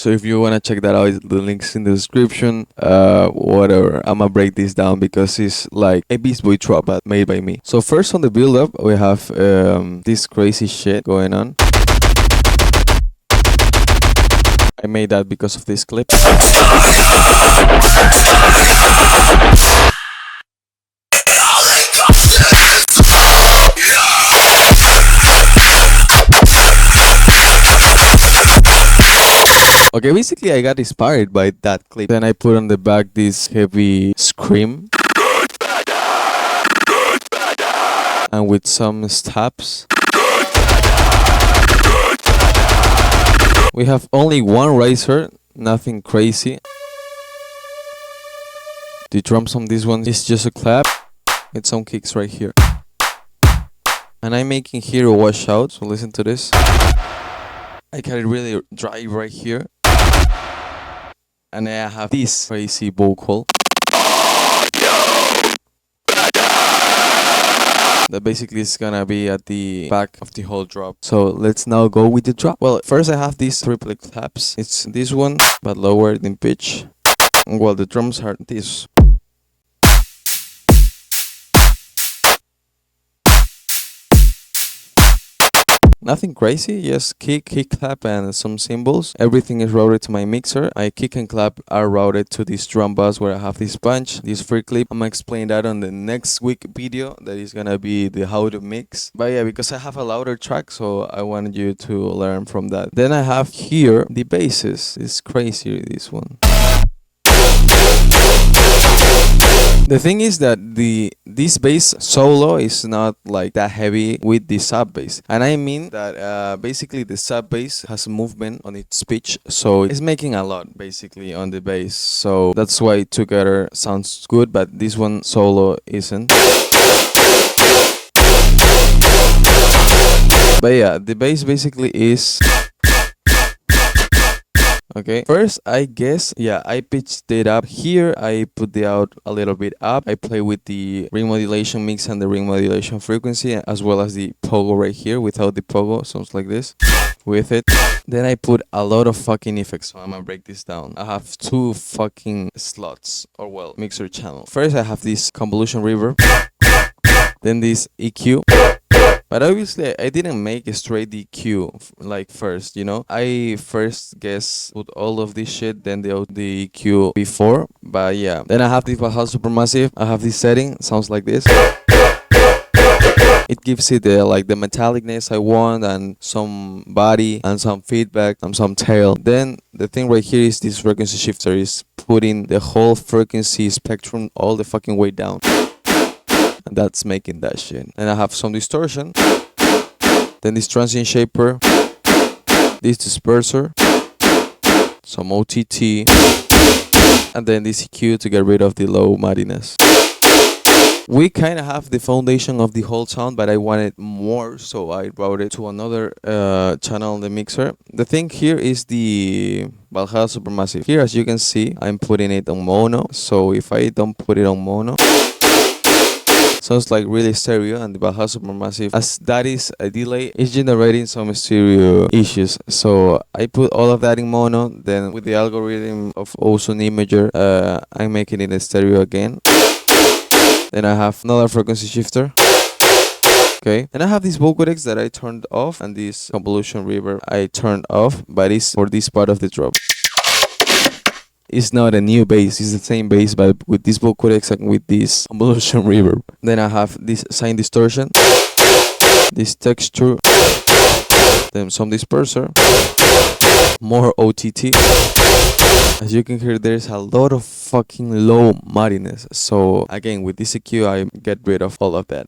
So if you wanna check that out, the link's in the description. Whatever. I'ma break this down because it's like a Beast Boy drop but made by me. So first on the build up we have this crazy shit going on. I made that because of this clip. Okay, basically I got inspired by that clip. Then I put on the back this heavy scream. And with some stabs. We have only one riser, nothing crazy. The drums on this one is just a clap with some kicks right here. And I'm making here a washout, so listen to this. I got it really dry right here. And I have this crazy vocal. That basically is gonna be at the back of the whole drop. So let's now go with the drop. Well, first I have these triple claps. It's this one, but lower in pitch. While the drums are this. Nothing crazy, just kick, clap, and some cymbals. Everything is routed to my mixer. My kick and clap are routed to this drum bus where I have this punch, this free clip. I'm gonna explain that on the next week video. That is gonna be the how to mix. But yeah, because I have a louder track, so I wanted you to learn from that. Then I have here the basses. It's crazy, this one. The thing is that this bass solo is not like that heavy with the sub bass, and I mean that basically the sub bass has movement on its pitch, so it's making a lot basically on the bass. So that's why together sounds good, but this one solo isn't. But yeah, the bass basically is. Okay, first I guess, yeah, I pitched it up here. I put the out a little bit up. I play with the ring modulation mix and the ring modulation frequency, as well as the pogo right here. Without the pogo, sounds like this. With it, then I put a lot of fucking effects. So I'm gonna break this down. I have two fucking slots, or well, mixer channel. First I have this convolution reverb, then this EQ. But obviously I didn't make a straight EQ like first, you know. I first put all of this shit, then the EQ before. But yeah, then I have this Valhalla Supermassive. I have this setting, sounds like this. It gives it the metallicness I want, and some body and some feedback and some tail. Then the thing right here is this frequency shifter is putting the whole frequency spectrum all the fucking way down. And that's making that shit. And I have some distortion. Then this transient shaper. This disperser. Some OTT. And then this EQ to get rid of the low muddiness. We kind of have the foundation of the whole sound, but I wanted more, so I routed it to another channel on the mixer. The thing here is the Valhalla Supermassive. Here, as you can see, I'm putting it on mono. So if I don't put it on mono, sounds like really stereo, and the Valhalla Supermassive, as that is a delay, is generating some stereo issues. So I put all of that in mono. Then with the algorithm of Ozone Imager, I'm making it a stereo again. Then I have another frequency shifter. Okay, and I have this vocodex that I turned off, and this convolution reverb I turned off, but it's for this part of the drop. It's not a new bass, it's the same bass, but with this vocodex and with this convolution reverb. Then I have this sine distortion, this texture, then some disperser, more OTT. As you can hear, there's a lot of fucking low muddiness. So again, with this EQ, I get rid of all of that.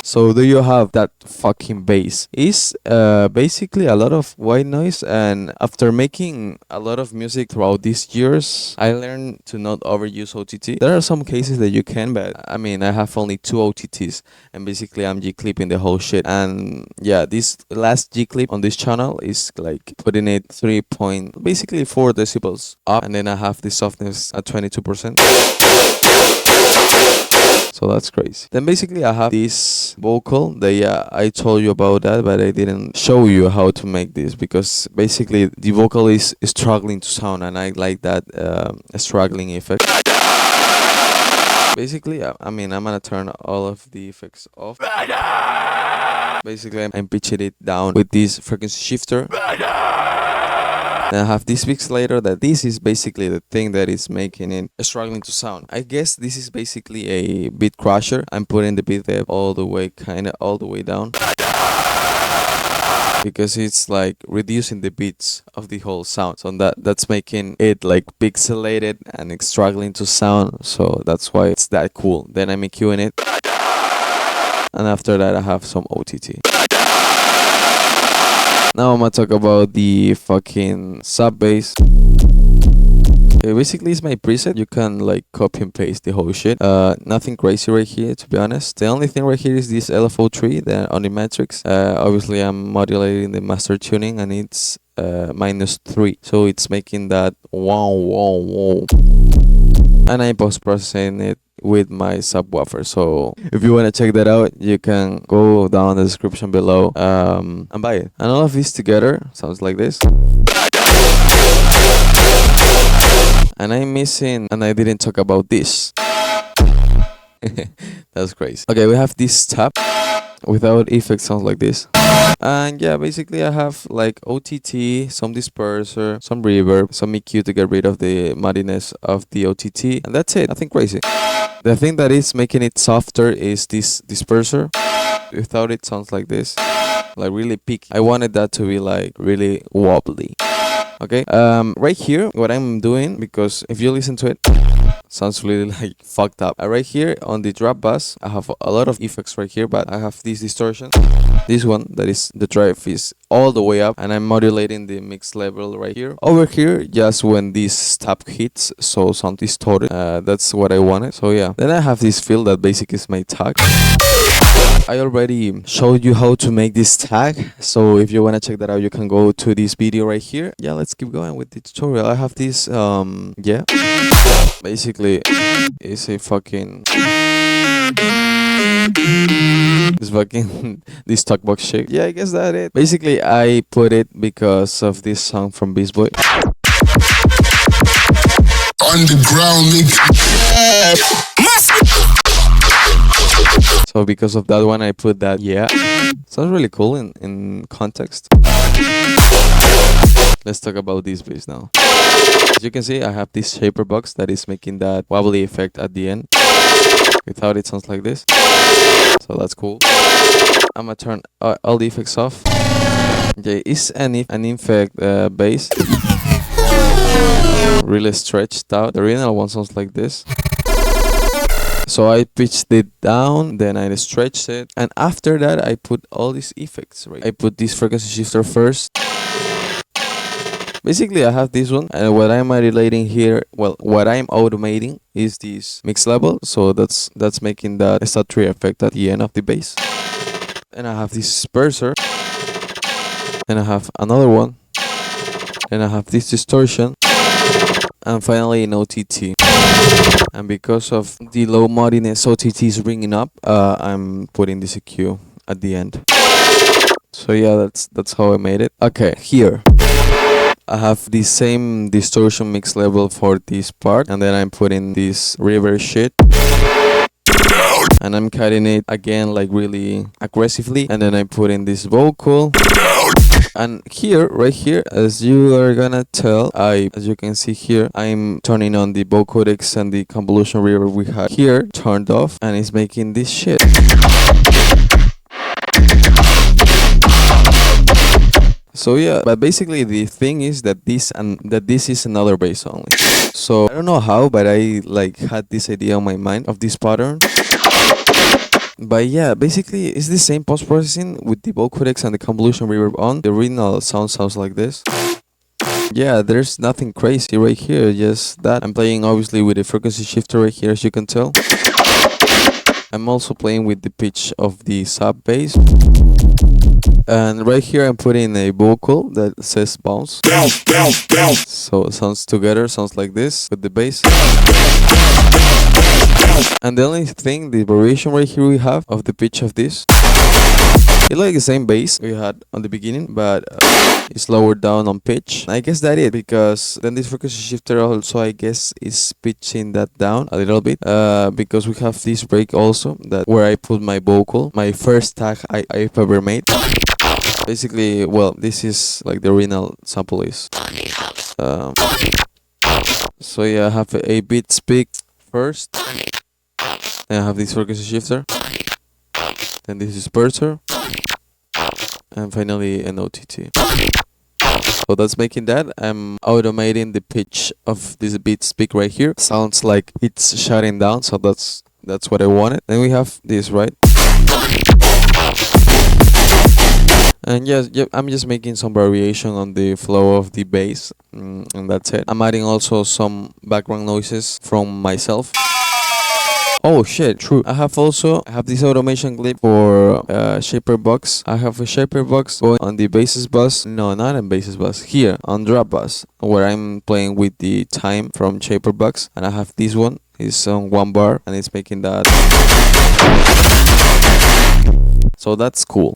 So there you have that fucking bass. It's basically a lot of white noise, and after making a lot of music throughout these years, I learned to not overuse OTT. There are some cases that you can, but I mean, I have only 2 OTTs, and basically I'm G-clipping the whole shit. And yeah, this last G-clip on this channel is like putting it 4 decibels up, and then I have the softness at 22%. So that's crazy. Then basically I have this vocal that, yeah, I told you about that, but I didn't show you how to make this because basically the vocal is struggling to sound, and I like that struggling effect. Basically, I mean, I'm gonna turn all of the effects off. Basically, I'm pitching it down with this frequency shifter. Then I have this mixlator that this is basically the thing that is making it struggling to sound. I guess this is basically a beat crusher. I'm putting the beat depth all the way, kinda all the way down, because it's like reducing the beats of the whole sound. So that's making it like pixelated and it's struggling to sound. So that's why it's that cool. Then I'm EQing it. And after that I have some OTT. Now I'm gonna talk about the fucking sub bass. Basically it's my preset. You can like copy and paste the whole shit. Nothing crazy right here, to be honest. The only thing right here is this LFO3 on the matrix. Obviously I'm modulating the master tuning and it's -3, so it's making that wow wow wow, and I post-processing it with my subwoofer. So if you want to check that out, you can go down in the description below and buy it. And all of this together sounds like this. And I'm missing, and I didn't talk about this. That's crazy. Okay, we have this tab without effects, sounds like this. And yeah, basically I have like OTT, some disperser, some reverb, some EQ to get rid of the muddiness of the OTT, and that's it. Nothing crazy. The thing that is making it softer is this disperser. Without it sounds like this, like really peaky. I wanted that to be like really wobbly. Okay, right here what I'm doing, because if you listen to it, sounds really like fucked up. Right here on the drop bass I have a lot of effects right here, but I have this distortion. This one, that is the drive, is all the way up, and I'm modulating the mix level right here. Over here, just when this tap hits, so sound distorted. That's what I wanted. So yeah, then I have this fill that basically is my tag. I already showed you how to make this tag, so if you want to check that out, you can go to this video right here. Yeah, let's keep going with the tutorial. I have this yeah, basically it's a fucking this talk box shape. Yeah, I guess that it. Basically I put it because of this song from Beastboi. Underground nigga. So because of that one I put that. Yeah, sounds really cool in context. Let's talk about this bass now. As you can see, I have this shaper box that is making that wobbly effect at the end. Without it sounds like this. So that's cool. I'm gonna turn all the effects off. Okay, it's an effect bass. Really stretched out. The original one sounds like this. So I pitched it down, then I stretched it, and after that I put all these effects, right? I put this frequency shifter first. Basically I have this one, and what I'm modulating here, well, what I'm automating is this mix level, so that's making that SR3 effect at the end of the bass. And I have this disperser, and I have another one, and I have this distortion, and finally an OTT. And because of the low muddiness OTT is ringing up, I'm putting this EQ at the end. So yeah, that's how I made it. Okay, here I have the same distortion mix level for this part, and then I'm putting this reverb shit, and I'm cutting it again like really aggressively, and then I put in this vocal. And here, right here, as you are gonna tell, as you can see here, I'm turning on the vocodecs and the convolution reverb we had here turned off, and it's making this shit. So yeah, but basically the thing is that this is another bass only. So I don't know how, but I like had this idea on my mind of this pattern. But yeah, basically it's the same post-processing with the vocodecs and the convolution reverb on. The original sounds like this. Yeah, there's nothing crazy right here, just that. I'm playing obviously with a frequency shifter right here, as you can tell. I'm also playing with the pitch of the sub bass. And right here I'm putting a vocal that says bounce. So it sounds together, sounds like this with the bass. And the only thing, the variation right here we have of the pitch of this, it's like the same bass we had on the beginning, but it's lowered down on pitch. I guess that it, because then this frequency shifter also, I guess, is pitching that down a little bit, because we have this break also, that where I put my vocal, my first tag I've ever made. Basically, well, this is like the original sample is. So yeah, I have a beat speak first, then I have this frequency shifter, then this is disperser, and finally an OTT. So that's making that. I'm automating the pitch of this beat speak right here. Sounds like it's shutting down, so that's what I wanted. Then we have this, right? And yes, I'm just making some variation on the flow of the bass, and that's it. I'm adding also some background noises from myself. Oh shit, true. I have this automation clip for shaper box. I have a shaper box going on the bassist bus. No, not on bassist bus. Here on drop bus, where I'm playing with the time from shaper box, and I have this one. It's on 1 bar, and it's making that. So that's cool.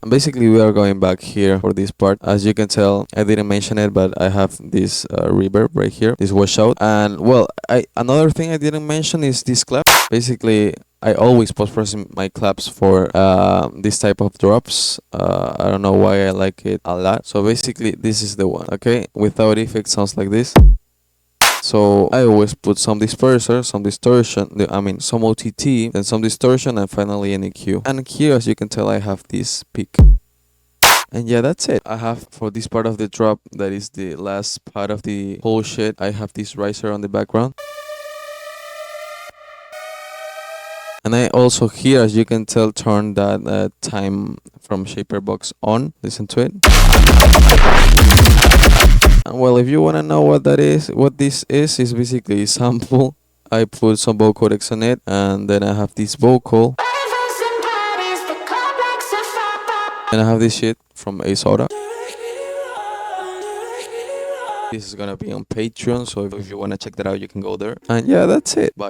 And basically, we are going back here for this part. As you can tell, I didn't mention it, but I have this reverb right here, this washout. And well, another thing I didn't mention is this clap. Basically, I always post-process my claps for this type of drops. I don't know why I like it a lot. So basically, this is the one, okay? Without effects, sounds like this. So I always put some disperser, some distortion, some OTT, then some distortion, and finally an EQ. And here, as you can tell, I have this peak. And yeah, that's it. I have, for this part of the drop, that is the last part of the whole shit, I have this riser on the background. And I also here, as you can tell, turn that time from shaper box on. Listen to it. And well, if you want to know what this is basically a sample. I put some vocal codecs on it, and then I have this vocal. And I have this shit from A Soda. This is gonna be on Patreon, so if you want to check that out, you can go there. And yeah, that's it. Bye.